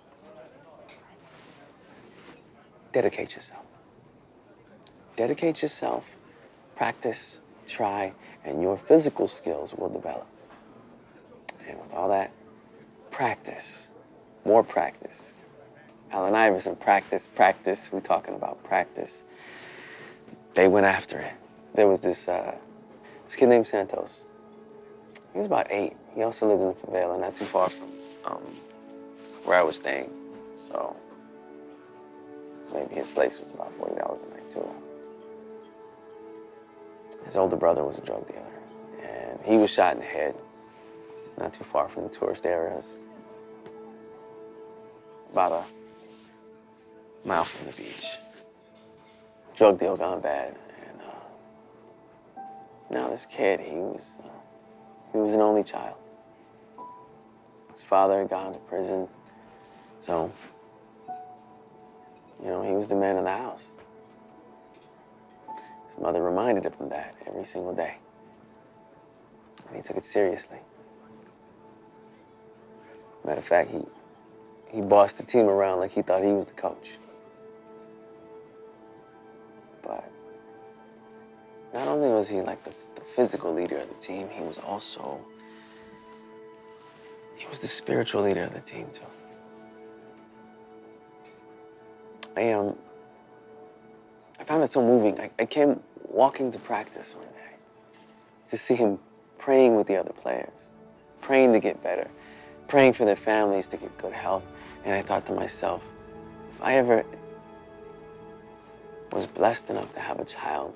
dedicate yourself. Dedicate yourself, practice, try, and your physical skills will develop. And with all that, practice, more practice. Allen Iverson, practice. We're talking about practice. They went after it. There was this kid named Santos. He was about 8. He also lived in the favela, not too far from where I was staying. So maybe his place was about $40 a night too. His older brother was a drug dealer, and he was shot in the head, not too far from the tourist areas, about a mile from the beach. Drug deal gone bad, and now this kid, he was an only child. His father had gone to prison, so, you know, he was the man of the house. His mother reminded him of that every single day, and he took it seriously. Matter of fact, he bossed the team around like he thought he was the coach. But not only was he like the physical leader of the team, he was the spiritual leader of the team too. I found it so moving. I came walking to practice one day to see him praying with the other players, praying to get better, praying for their families to get good health. And I thought to myself, if I ever was blessed enough to have a child,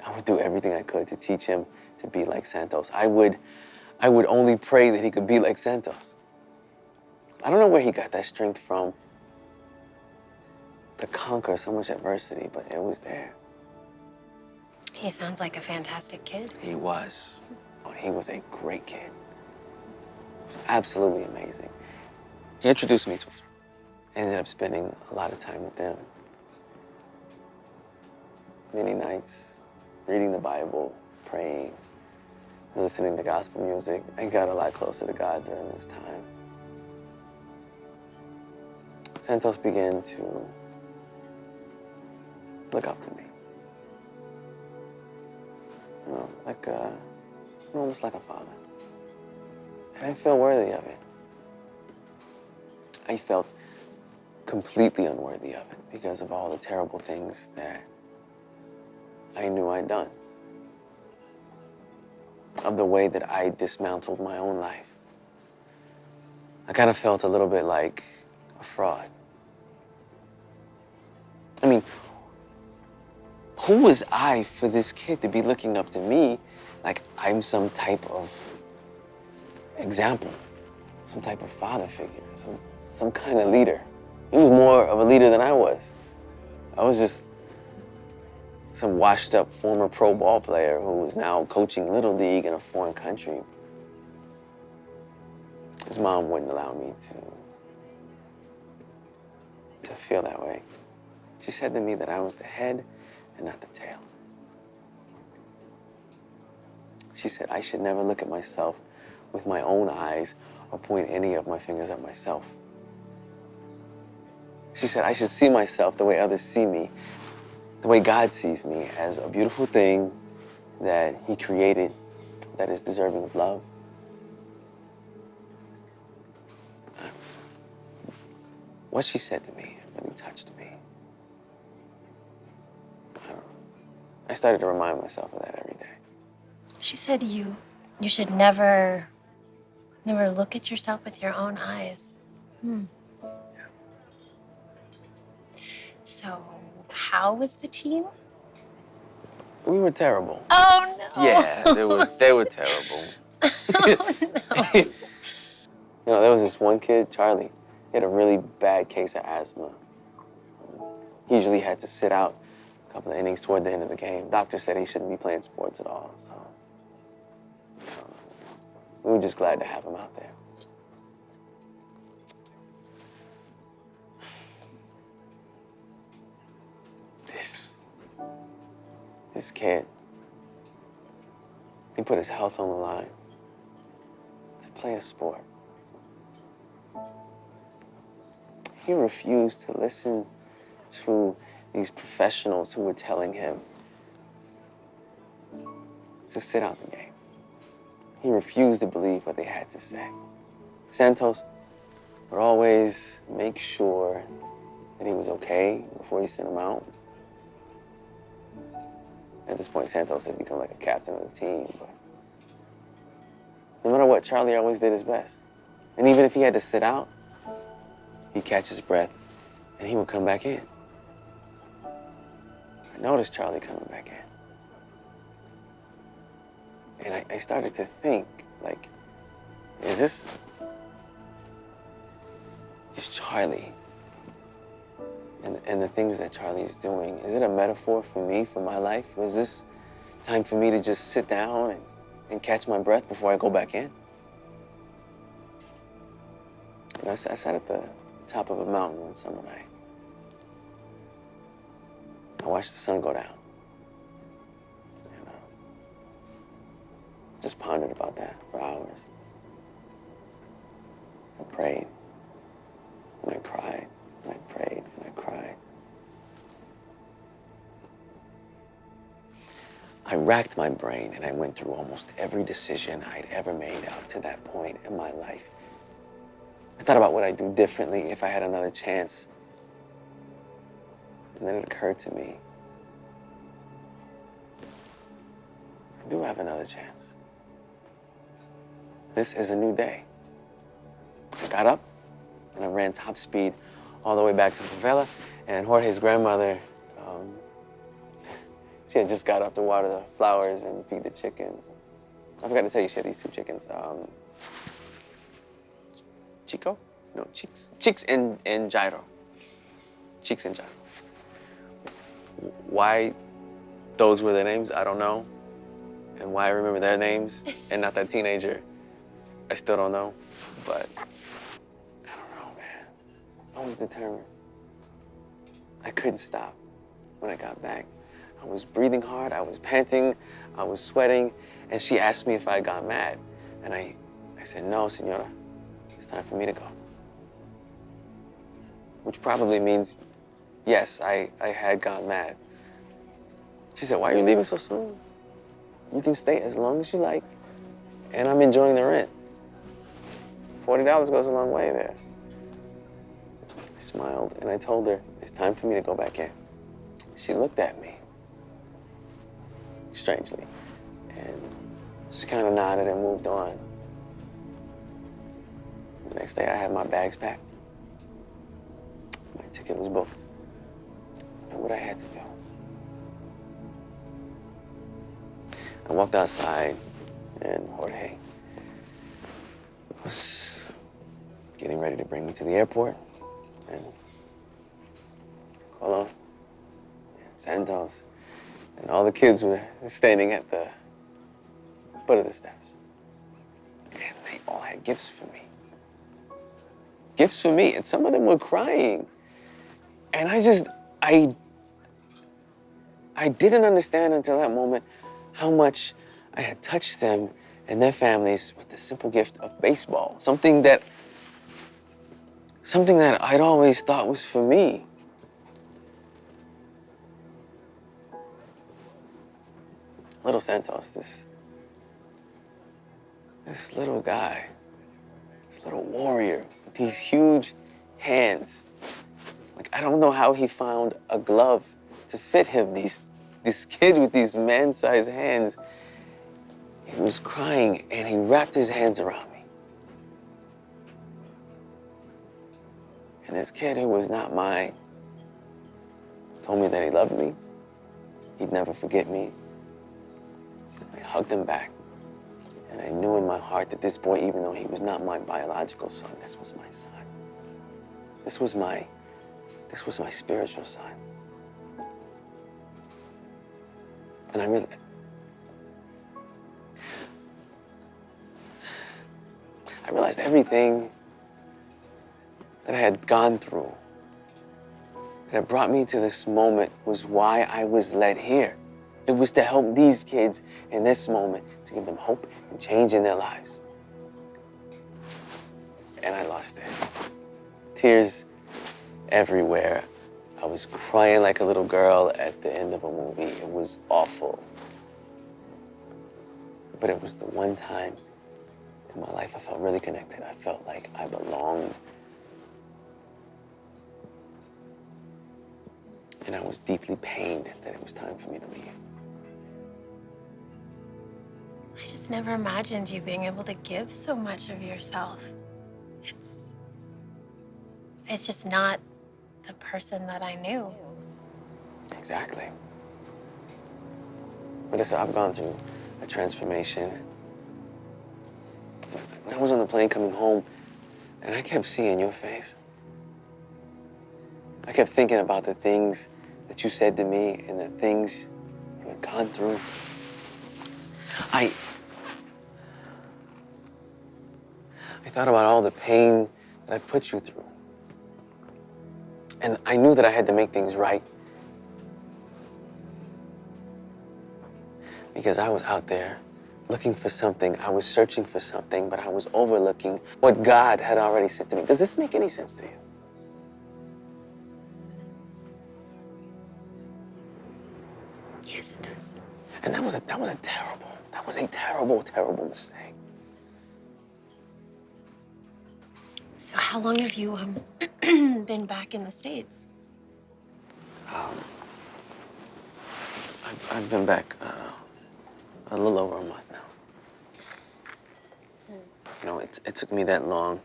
I would do everything I could to teach him to be like Santos. I would only pray that he could be like Santos. I don't know where he got that strength from to conquer so much adversity, but it was there. He sounds like a fantastic kid. He was. Oh, he was a great kid. He was absolutely amazing. He introduced me to his. I ended up spending a lot of time with them. Many nights, reading the Bible, praying, listening to gospel music. I got a lot closer to God during this time. Santos began to look up to me. You know, almost like a father. And I feel worthy of it. I felt completely unworthy of it because of all the terrible things that I knew I'd done. Of the way that I dismantled my own life. I kind of felt a little bit like a fraud. I mean, who was I for this kid to be looking up to me like I'm some type of example, some type of father figure, some kind of leader? He was more of a leader than I was. I was just some washed up former pro ball player who was now coaching Little League in a foreign country. His mom wouldn't allow me to feel that way. She said to me that I was the head and not the tail. She said I should never look at myself with my own eyes or point any of my fingers at myself. She said I should see myself the way others see me, the way God sees me, as a beautiful thing that He created that is deserving of love. What she said to me really touched me. I started to remind myself of that every day. She said you should never look at yourself with your own eyes. So, how was the team? We were terrible. Oh no. Yeah, they were terrible. Oh no. You know, there was this one kid, Charlie. He had a really bad case of asthma. He usually had to sit out a couple of innings toward the end of the game. Doctor said he shouldn't be playing sports at all, so we were just glad to have him out there. This kid, he put his health on the line to play a sport. He refused to listen to these professionals who were telling him to sit out the game. He refused to believe what they had to say. Santos would always make sure that he was okay before he sent him out. At this point, Santos had become like a captain of the team, but no matter what, Charlie always did his best. And even if he had to sit out, he'd catch his breath and he would come back in. I noticed Charlie coming back in. And I started to think, like, is Charlie and the things that Charlie's doing, is it a metaphor for me, for my life? Or is this time for me to just sit down and catch my breath before I go back in? And I sat at the top of a mountain one summer night. I watched the sun go down. And just pondered about that for hours. I prayed, and I cried, and I prayed, and I cried. I racked my brain and I went through almost every decision I'd ever made up to that point in my life. I thought about what I'd do differently if I had another chance. And then it occurred to me, I do have another chance. This is a new day. I got up and I ran top speed all the way back to the favela, and Jorge's grandmother, she had just got up to water the flowers and feed the chickens. I forgot to tell you, she had these two chickens. Chico? No, Chicks and Gyro. Chicks and Gyro. Why those were their names, I don't know. And why I remember their names and not that teenager, I still don't know. But I don't know, man. I was determined. I couldn't stop when I got back. I was breathing hard, I was panting, I was sweating, and she asked me if I got mad. And I said, no, senora, it's time for me to go. Which probably means, yes, I had gone mad. She said, why are you leaving so soon? You can stay as long as you like, and I'm enjoying the rent. $40 goes a long way there. I smiled, and I told her, it's time for me to go back in. She looked at me, strangely, and she kind of nodded and moved on. The next day, I had my bags packed. My ticket was booked. I knew what I had to do. I walked outside, and Jorge was getting ready to bring me to the airport, and Colo, Santos, and all the kids were standing at the foot of the steps. And they all had gifts for me. Gifts for me, and some of them were crying. And I didn't understand until that moment how much I had touched them and their families with the simple gift of baseball. Something that I'd always thought was for me. Little Santos, this little guy, this little warrior with these huge hands. Like, I don't know how he found a glove to fit him. This kid with these man-sized hands, he was crying and he wrapped his hands around me. And this kid who was not mine told me that he loved me. He'd never forget me. I hugged him back. And I knew in my heart that this boy, even though he was not my biological son, this was my son. This was my spiritual son. And I realized everything that I had gone through, that had brought me to this moment, was why I was led here. It was to help these kids in this moment, to give them hope and change in their lives. And I lost it. Tears everywhere. I was crying like a little girl at the end of a movie. It was awful. But it was the one time in my life I felt really connected. I felt like I belonged. And I was deeply pained that it was time for me to leave. I just never imagined you being able to give so much of yourself. It's just not the person that I knew. Exactly. But listen, I've gone through a transformation. When I was on the plane coming home, and I kept seeing your face. I kept thinking about the things that you said to me and the things you had gone through. I thought about all the pain that I put you through. And I knew that I had to make things right. Because I was out there looking for something. I was searching for something, but I was overlooking what God had already said to me. Does this make any sense to you? Yes, it does. And that was a terrible, terrible mistake. So how long have you been back in the States? I've been back a little over a month now. You know, it took me that long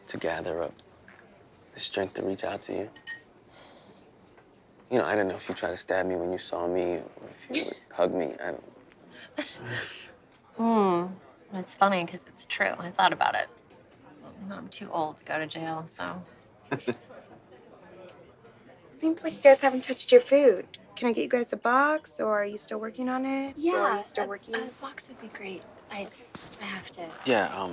to gather up the strength to reach out to you. You know, I didn't know if you tried to stab me when you saw me or if you would hug me. I don't. It's funny because it's true. I thought about it. I'm too old to go to jail, so. Seems like you guys haven't touched your food. Can I get you guys a box, or are you still working on it? Yeah, Or are you still working? a box would be great. I have to Yeah,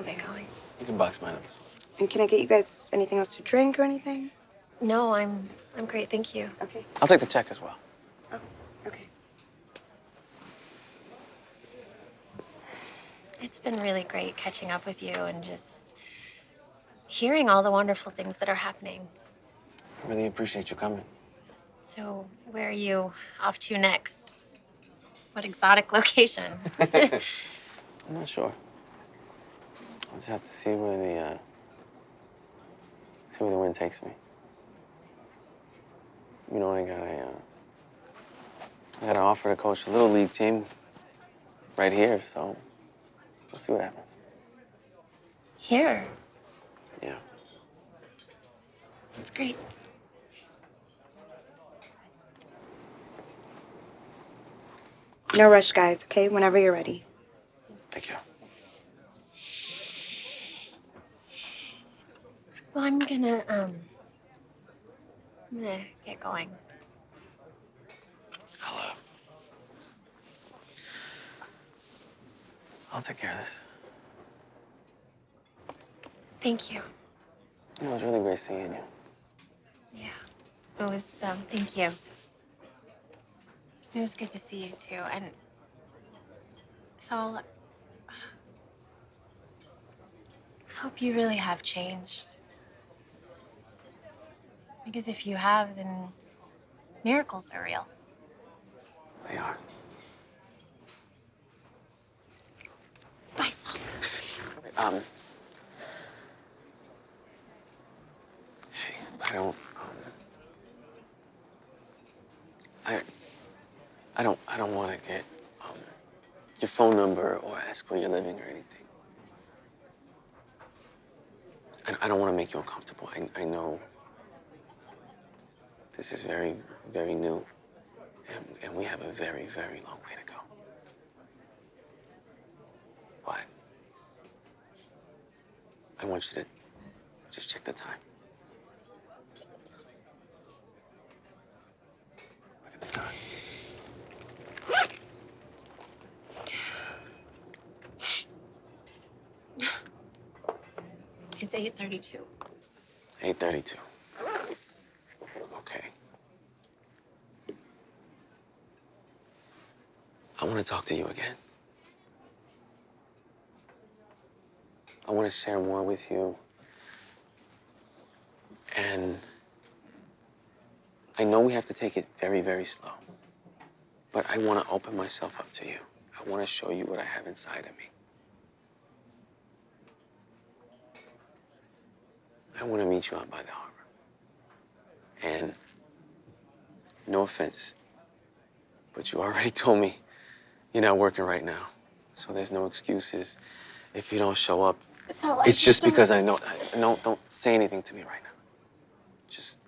get going. you can box mine up as well. And can I get you guys anything else to drink or anything? No, I'm great, thank you. Okay. I'll take the check as well. Oh, okay. It's been really great catching up with you and just hearing all the wonderful things that are happening. I really appreciate you coming. So, where are you off to next? What exotic location? I'm not sure. I'll just have to see where the wind takes me. You know, I got an offer to coach a little league team right here, so we'll see what happens. Here. Yeah. It's great. No rush, guys, okay? Whenever you're ready. Take care. Well, I'm gonna get going. I'll take care of this. Thank you. You know, it was really great seeing you. Yeah. It was thank you. It was good to see you too. And Saul, I hope you really have changed. Because if you have, then miracles are real. They are. Bye, Saul. Hey, I don't, I don't want to get, your phone number or ask where you're living or anything. I don't want to make you uncomfortable. I know this is very, very new, and we have a very, very long way to go. But I want you to just check the time. Look at the time. It's 8:32. 8:32. Okay. I want to talk to you again. I want to share more with you. And I know we have to take it very, very slow. But I want to open myself up to you. I want to show you what I have inside of me. I want to meet you out by the harbor. And no offense, but you already told me you're not working right now. So there's no excuses if you don't show up. So It's just because I know. No, don't say anything to me right now. Just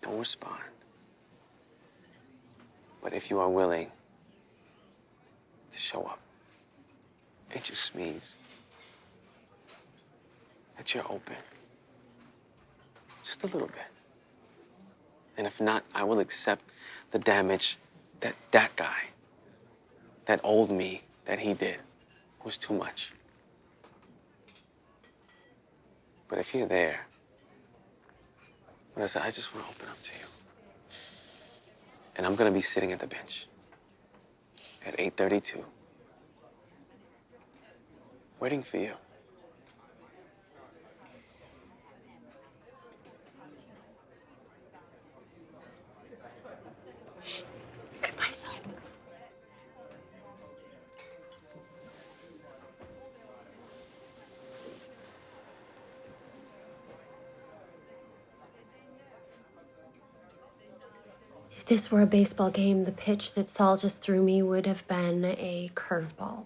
don't respond. But if you are willing to show up, it just means that you're open. Just a little bit. And if not, I will accept the damage that guy, that old me, that he did was too much. But if you're there, what I said, I just want to open up to you. And I'm going to be sitting at the bench at 8:32, waiting for you. Goodbye, Saul. If this were a baseball game, the pitch that Saul just threw me would have been a curveball.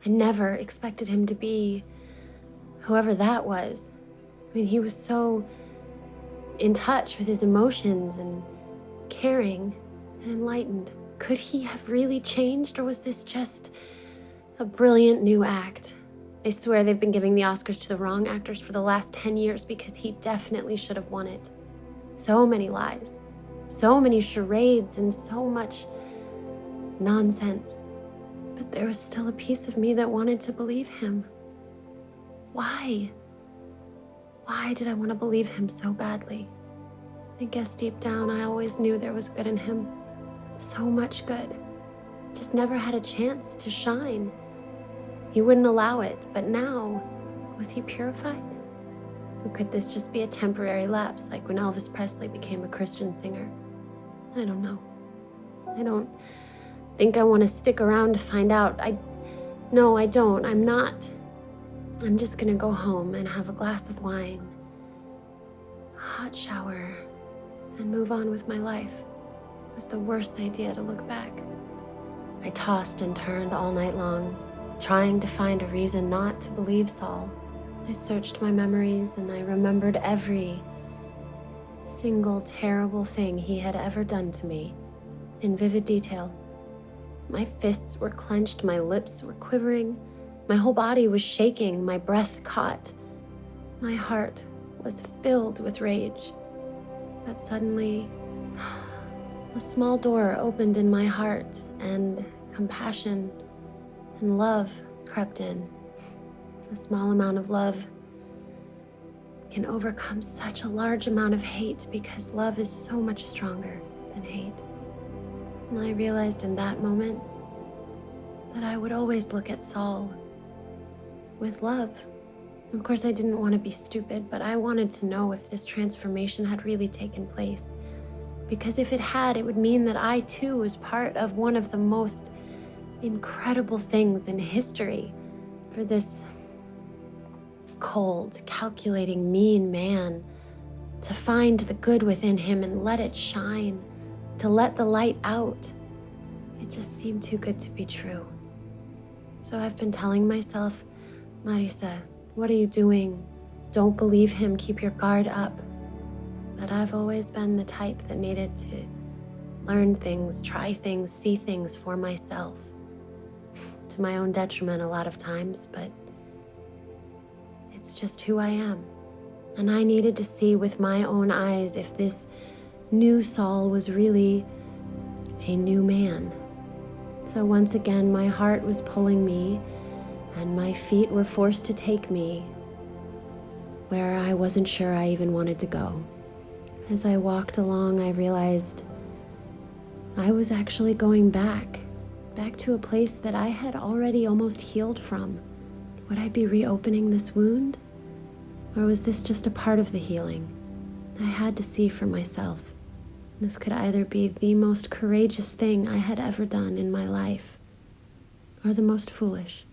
I never expected him to be whoever that was. I mean, he was so in touch with his emotions and caring and enlightened. Could he have really changed, or was this just a brilliant new act? I swear they've been giving the Oscars to the wrong actors for the last 10 years because he definitely should have won it. So many lies, so many charades, and so much nonsense. But there was still a piece of me that wanted to believe him. Why? Why did I want to believe him so badly? I guess deep down I always knew there was good in him. So much good. Just never had a chance to shine. He wouldn't allow it, but now, was he purified? Or could this just be a temporary lapse, like when Elvis Presley became a Christian singer? I don't know. I don't think I want to stick around to find out. No, I don't. I'm not. I'm just gonna go home and have a glass of wine, a hot shower, and move on with my life. It was the worst idea to look back. I tossed and turned all night long, trying to find a reason not to believe Saul. I searched my memories and I remembered every single terrible thing he had ever done to me in vivid detail. My fists were clenched, my lips were quivering, my whole body was shaking, my breath caught. My heart was filled with rage. But suddenly, a small door opened in my heart and compassion and love crept in. A small amount of love can overcome such a large amount of hate because love is so much stronger than hate. And I realized in that moment that I would always look at Saul with love. Of course, I didn't want to be stupid, but I wanted to know if this transformation had really taken place. Because if it had, it would mean that I too was part of one of the most incredible things in history for this cold, calculating, mean man to find the good within him and let it shine, to let the light out. It just seemed too good to be true. So I've been telling myself, Marisa, what are you doing? Don't believe him, keep your guard up. But I've always been the type that needed to learn things, try things, see things for myself. To my own detriment a lot of times, but it's just who I am. And I needed to see with my own eyes if this new Saul was really a new man. So once again, my heart was pulling me, and my feet were forced to take me where I wasn't sure I even wanted to go. As I walked along, I realized I was actually going back to a place that I had already almost healed from. Would I be reopening this wound? Or was this just a part of the healing? I had to see for myself. This could either be the most courageous thing I had ever done in my life, or the most foolish.